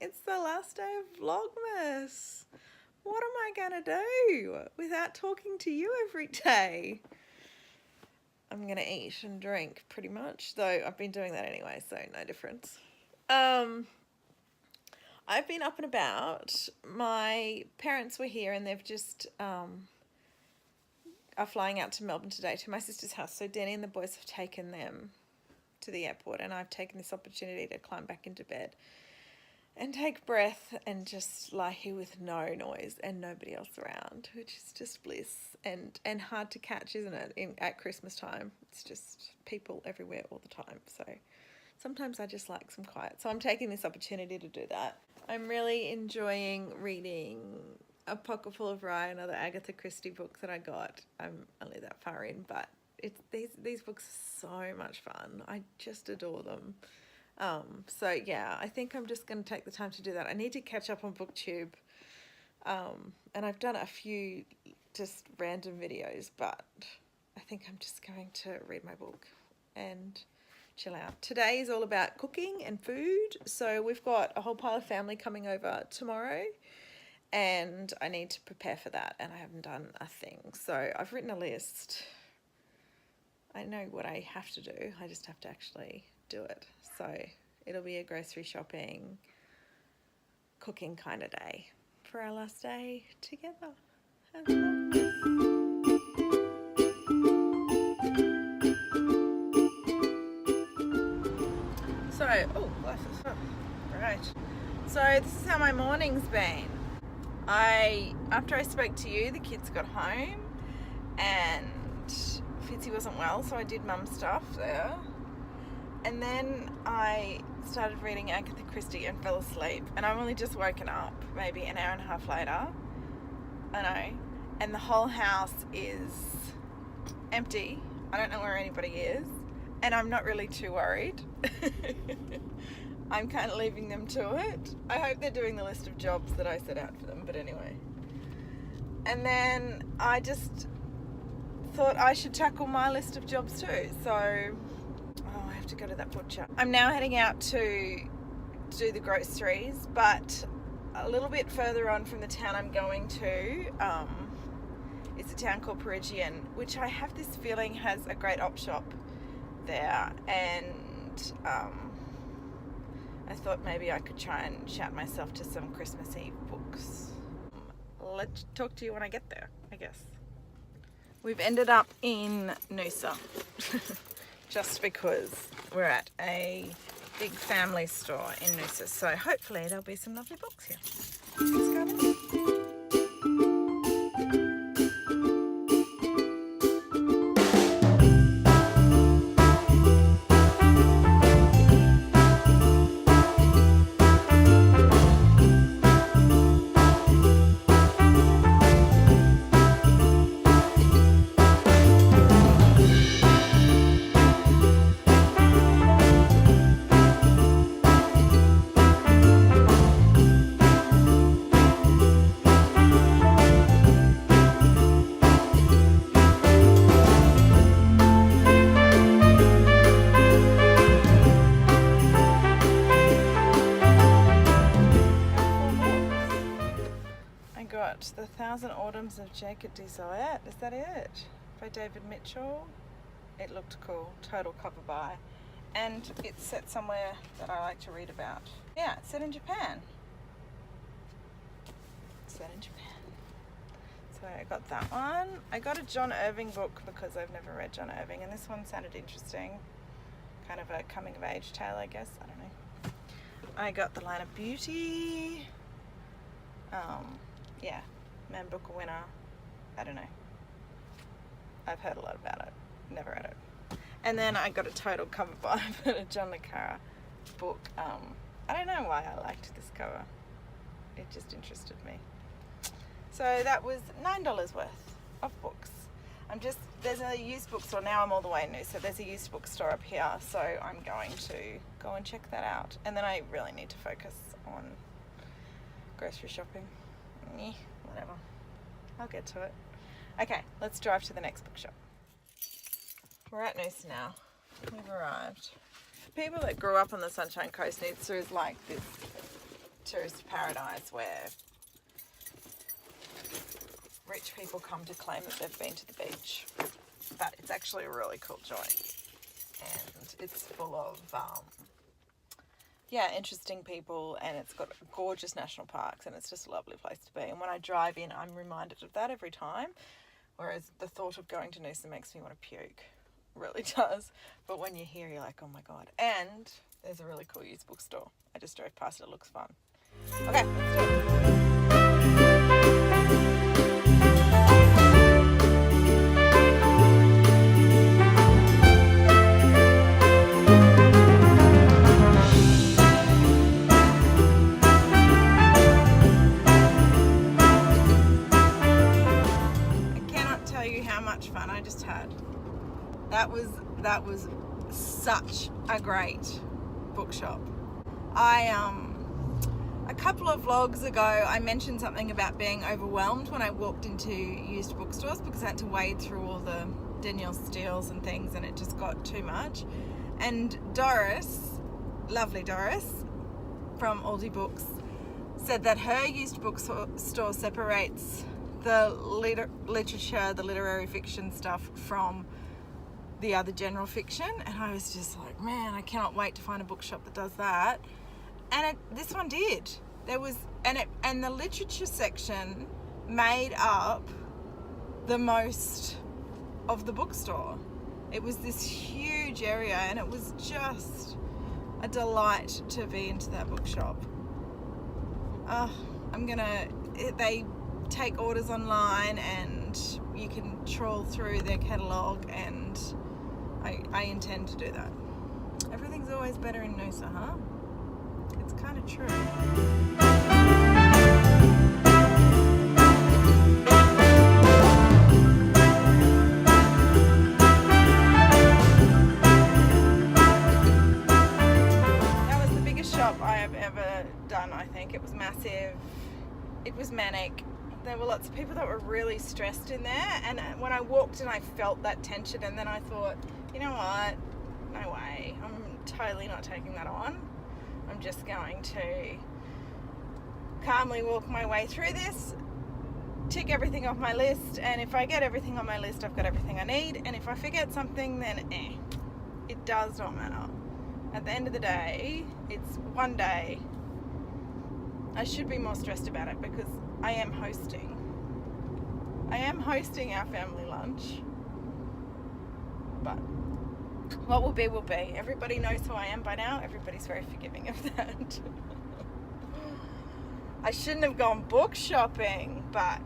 It's the last day of Vlogmas. What am I gonna do without talking to you every day? I'm gonna eat and drink pretty much, though I've been doing that anyway, so no difference. I've been up and about. My parents were here and they've just are flying out to Melbourne today to my sister's house. So Danny and the boys have taken them to the airport, and I've taken this opportunity to climb back into bed and take breath and just lie here with no noise and nobody else around, which is just bliss and hard to catch, isn't it, at Christmas time. It's just people everywhere all the time. So sometimes I just like some quiet. So I'm taking this opportunity to do that. I'm really enjoying reading A Pocket Full of Rye, another Agatha Christie book that I got. I'm only that far in, but these books are so much fun. I just adore them. So yeah, I think I'm just going to take the time to do that. I need to catch up on BookTube, and I've done a few just random videos, but I think I'm just going to read my book and chill out. Today is all about cooking and food. So we've got a whole pile of family coming over tomorrow, and I need to prepare for that, and I haven't done a thing. So I've written a list. I know what I have to do. I just have to actually do it. So it'll be a grocery shopping, cooking kind of day for our last day together. So, oh, glasses up. Right. So this is how my morning's been. After I spoke to you, the kids got home and Fitzy wasn't well, so I did mum stuff there. And then I started reading Agatha Christie and fell asleep. And I've only just woken up, maybe an hour and a half later. I know. And the whole house is empty. I don't know where anybody is. And I'm not really too worried. I'm kind of leaving them to it. I hope they're doing the list of jobs that I set out for them, but anyway. And then I just thought I should tackle my list of jobs too. So, I have to go to that butcher. I'm now heading out to do the groceries, but a little bit further on from the town I'm going to, it's a town called Perigian, which I have this feeling has a great op shop there, and I thought maybe I could try and shout myself to some Christmas Eve books. Let's talk to you when I get there, I guess. We've ended up in Noosa just because we're at a big family store in Noosa, so hopefully there'll be some lovely books here. Let's go. The Thousand Autumns of Jacob Desire. Is that it? By David Mitchell. It looked cool. Total cover buy. And it's set somewhere that I like to read about. Yeah, it's set in Japan. It's set in Japan. So I got that one. I got a John Irving book because I've never read John Irving, and this one sounded interesting. Kind of a coming of age tale, I guess. I don't know. I got The Line of Beauty. Yeah, Man Booker winner. I don't know. I've heard a lot about it. Never read it. And then I got a total cover buy for a John le Carre book. I don't know why I liked this cover. It just interested me. So that was $9 worth of books. There's a used bookstore. Now I'm all the way new, so there's a used bookstore up here. So I'm going to go and check that out. And then I really need to focus on grocery shopping. Whatever. I'll get to it. Okay, let's drive to the next bookshop. We're at Noosa now. We've arrived. People that grew up on the Sunshine Coast, Noosa is like this tourist paradise where rich people come to claim that they've been to the beach. But it's actually a really cool joint. And it's full of, interesting people, and it's got gorgeous national parks, and it's just a lovely place to be. And when I drive in, I'm reminded of that every time. Whereas the thought of going to Noosa makes me want to puke. Really does. But when you're here, you're like, oh my God. And there's a really cool used bookstore. I just drove past it. It looks fun. Okay, let's do it. Fun I just had. That was such a great bookshop. A couple of vlogs ago I mentioned something about being overwhelmed when I walked into used bookstores because I had to wade through all the Danielle Steeles and things, and it just got too much. And Doris, lovely Doris from Aldi Books, said that her used bookstore separates the literature, the literary fiction stuff from the other general fiction. And I was just like, man, I cannot wait to find a bookshop that does that. And this one did. There was, and the literature section made up the most of the bookstore. It was this huge area, and it was just a delight to be into that bookshop. They take orders online, and you can trawl through their catalogue, and I intend to do that. Everything's always better in Noosa, huh? It's kind of true. That was the biggest shop I have ever done, I think. It was massive. It was manic. There were lots of people that were really stressed in there, and when I walked in I felt that tension, and then I thought, you know what, no way, I'm totally not taking that on. I'm just going to calmly walk my way through this, tick everything off my list, and if I get everything on my list, I've got everything I need, and if I forget something, then it does not matter. At the end of the day, it's one day. I should be more stressed about it because I am hosting our family lunch, but what will be will be. Everybody knows who I am by now. Everybody's very forgiving of that. I shouldn't have gone book shopping, but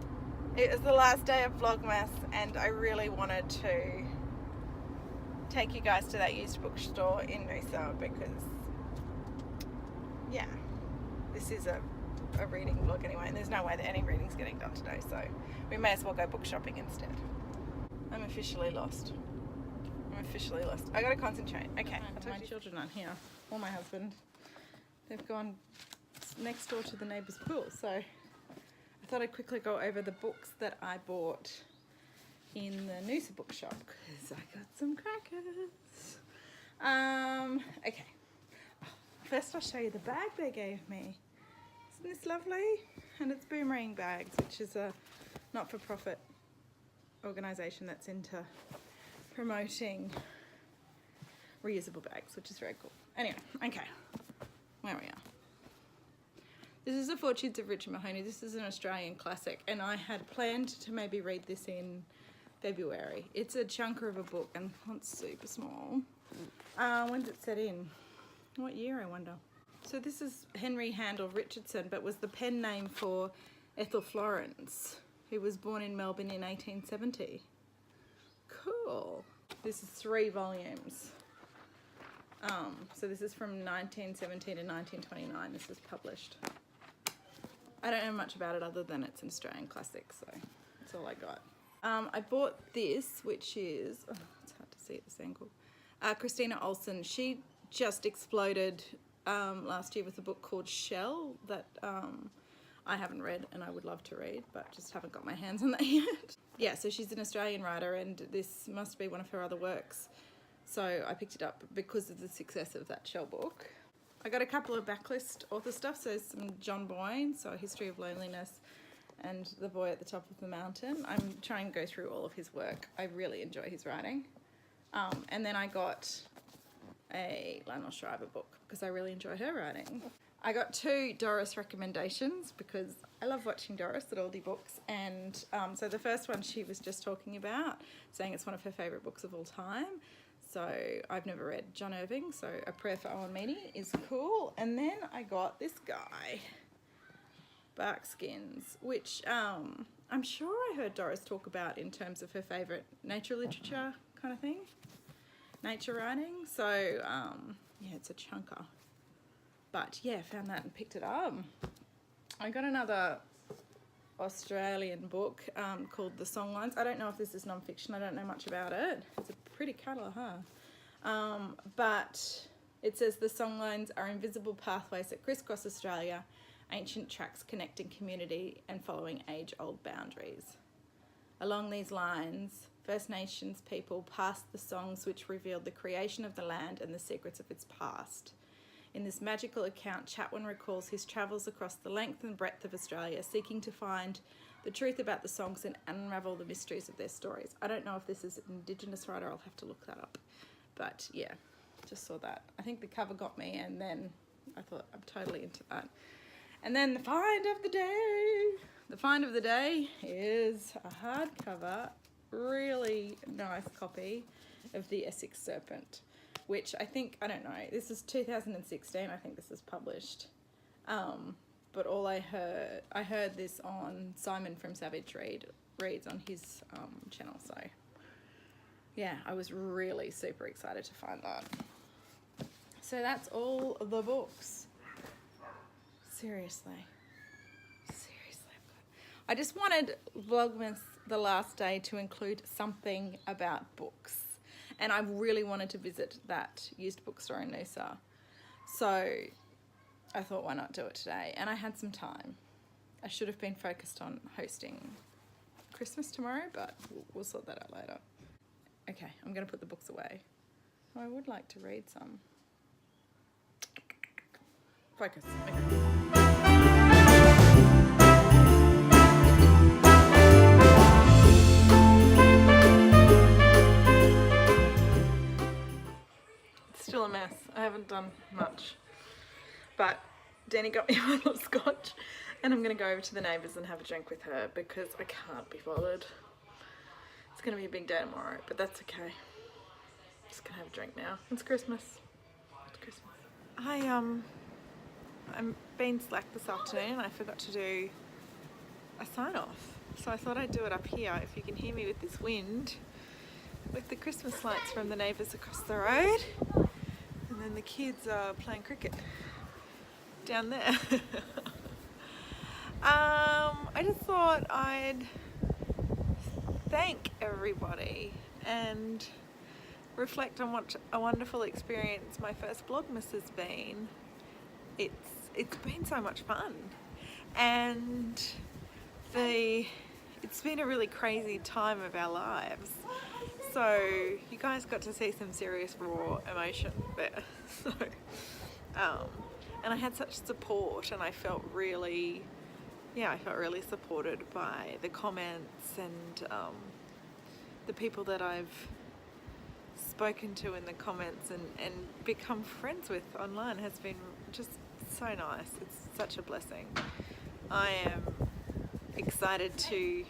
it was the last day of Vlogmas, and I really wanted to take you guys to that used bookstore in Noosa because, yeah, this is a reading vlog anyway, and there's no way that any reading's getting done today, so we may as well go book shopping instead. I'm officially lost. I gotta concentrate. Okay. My children aren't here, or my husband. They've gone next door to the neighbour's pool, so I thought I'd quickly go over the books that I bought in the Noosa bookshop because I got some crackers. Okay. First I'll show you the bag they gave me. Isn't this lovely? And it's Boomerang Bags, which is a not-for-profit organisation that's into promoting reusable bags, which is very cool. Anyway, okay, where we are. This is The Fortunes of Richard Mahoney. This is an Australian classic, and I had planned to maybe read this in February. It's a chunker of a book, and it's super small. When's it set in? What year, I wonder? So this is Henry Handel Richardson, but was the pen name for Ethel Florence, who was born in Melbourne in 1870. Cool. This is 3 volumes. So this is from 1917 to 1929. This was published. I don't know much about it other than it's an Australian classic, so that's all I got. I bought this, which is, it's hard to see at this angle, Christina Olson. She just exploded last year with a book called Shell that I haven't read and I would love to read, but just haven't got my hands on that yet. Yeah, so she's an Australian writer, and this must be one of her other works. So I picked it up because of the success of that Shell book. I got a couple of backlist author stuff, so some John Boyne, so A History of Loneliness, and The Boy at the Top of the Mountain. I'm trying to go through all of his work. I really enjoy his writing. And then I got a Lionel Shriver book because I really enjoy her writing. I got 2 Doris recommendations because I love watching Doris at Aldi Books, and so the first one she was just talking about, saying it's one of her favourite books of all time. So I've never read John Irving, so A Prayer for Owen Meany is cool. And then I got this guy, Barkskins, which I'm sure I heard Doris talk about in terms of her favourite nature literature kind of thing, nature writing. So yeah, it's a chunker. But yeah, found that and picked it up. I got another Australian book called The Songlines. I don't know if this is non-fiction. I don't know much about it. It's a pretty colour, huh? But it says the songlines are invisible pathways that crisscross Australia, ancient tracks connecting community and following age-old boundaries. Along these lines, First Nations people passed the songs which revealed the creation of the land and the secrets of its past. In this magical account, Chatwin recalls his travels across the length and breadth of Australia, seeking to find the truth about the songs and unravel the mysteries of their stories. I don't know if this is an Indigenous writer, I'll have to look that up. But yeah, just saw that. I think the cover got me, and then I thought I'm totally into that. And then the find of the day. The find of the day is a hardcover, really nice copy of The Essex Serpent, which I think, I don't know, this is 2016, I think this is published. But all I heard this on Simon from Savage Reads on his channel, so yeah, I was really super excited to find that. So that's all the books. Seriously. I just wanted Vlogmas the last day to include something about books. And I really wanted to visit that used bookstore in Noosa. So I thought, why not do it today? And I had some time. I should have been focused on hosting Christmas tomorrow, but we'll sort that out later. Okay, I'm going to put the books away. Oh, I would like to read some. Focus. Okay. Still a mess. I haven't done much, but Danny got me a bottle of scotch, and I'm going to go over to the neighbours and have a drink with her because I can't be bothered. It's going to be a big day tomorrow, but that's okay. Just going to have a drink now. It's Christmas. It's Christmas. I'm being slack this afternoon and I forgot to do a sign off, so I thought I'd do it up here. If you can hear me with this wind, with the Christmas lights from the neighbours across the road. And then the kids are playing cricket down there. I just thought I'd thank everybody and reflect on what a wonderful experience my first Vlogmas has been. It's been so much fun, and it's been a really crazy time of our lives. So you guys got to see some serious raw emotion there. So, and I had such support, and I felt really supported by the comments and the people that I've spoken to in the comments and become friends with online has been just so nice. It's such a blessing. I am excited to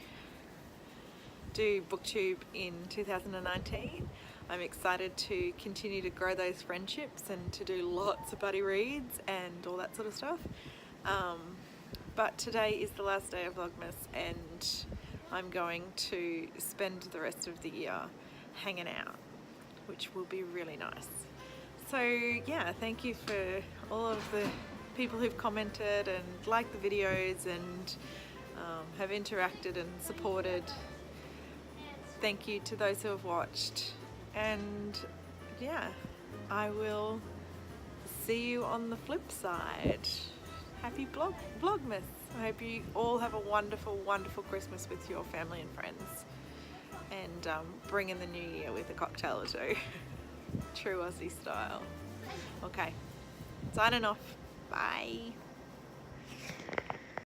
do BookTube in 2019. I'm excited to continue to grow those friendships and to do lots of buddy reads and all that sort of stuff. But today is the last day of Vlogmas, and I'm going to spend the rest of the year hanging out, which will be really nice. So yeah, thank you for all of the people who've commented and liked the videos and have interacted and supported. Thank you to those who have watched, and yeah, I will see you on the flip side. Happy Vlogmas. I hope you all have a wonderful, wonderful Christmas with your family and friends, and bring in the new year with a cocktail or two. True Aussie style. Okay, Signing off. Bye.